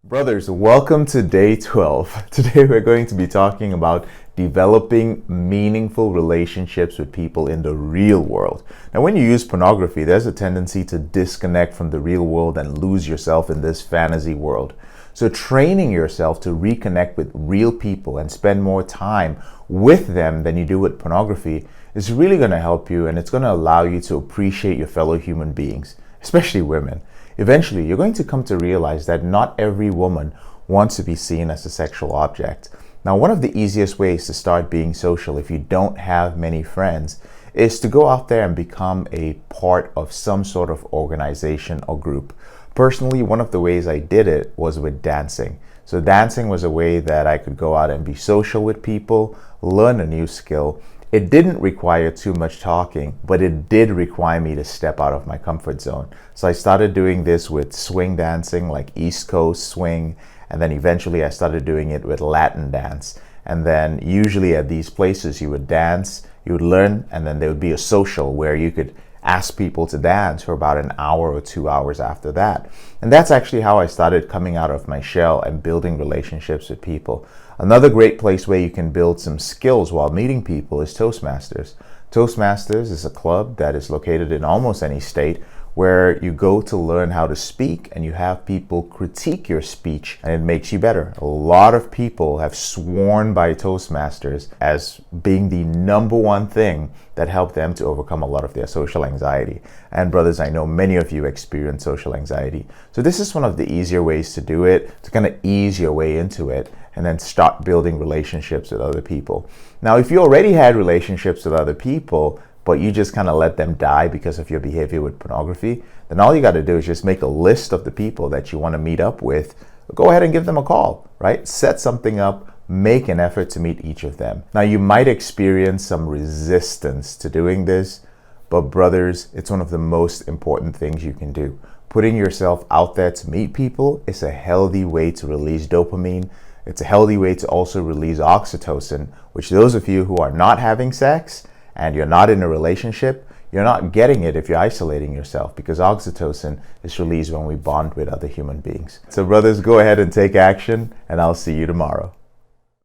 Brothers, welcome to day 12. Today we're going to be talking about developing meaningful relationships with people in the real world. Now, when you use pornography, there's a tendency to disconnect from the real world and lose yourself in this fantasy world. So training yourself to reconnect with real people and spend more time with them than you do with pornography is really going to help you, and it's going to allow you to appreciate your fellow human beings, especially women. Eventually, you're going to come to realize that not every woman wants to be seen as a sexual object. Now, one of the easiest ways to start being social if you don't have many friends is to go out there and become a part of some sort of organization or group. Personally, one of the ways I did it was with dancing. So dancing was a way that I could go out and be social with people, learn a new skill. It didn't require too much talking, but it did require me to step out of my comfort zone. So I started doing this with swing dancing, like East Coast swing, and then eventually I started doing it with Latin dance. And then usually at these places you would dance, you would learn, and then there would be a social where you could ask people to dance for about an hour or 2 hours after that. And that's actually how I started coming out of my shell and building relationships with people. Another great place where you can build some skills while meeting people is Toastmasters. Toastmasters is a club that is located in almost any state where you go to learn how to speak and you have people critique your speech and it makes you better. A lot of people have sworn by Toastmasters as being the number one thing that helped them to overcome a lot of their social anxiety. And brothers, I know many of you experience social anxiety. So this is one of the easier ways to do it, to kind of ease your way into it and then start building relationships with other people. Now, if you already had relationships with other people, but you just kind of let them die because of your behavior with pornography, then all you got to do is just make a list of the people that you want to meet up with. Go ahead and give them a call, right? Set something up, make an effort to meet each of them. Now, you might experience some resistance to doing this, but brothers, it's one of the most important things you can do. Putting yourself out there to meet people is a healthy way to release dopamine. It's a healthy way to also release oxytocin, which those of you who are not having sex and you're not in a relationship, you're not getting it if you're isolating yourself, because oxytocin is released when we bond with other human beings. So brothers, go ahead and take action, and I'll see you tomorrow.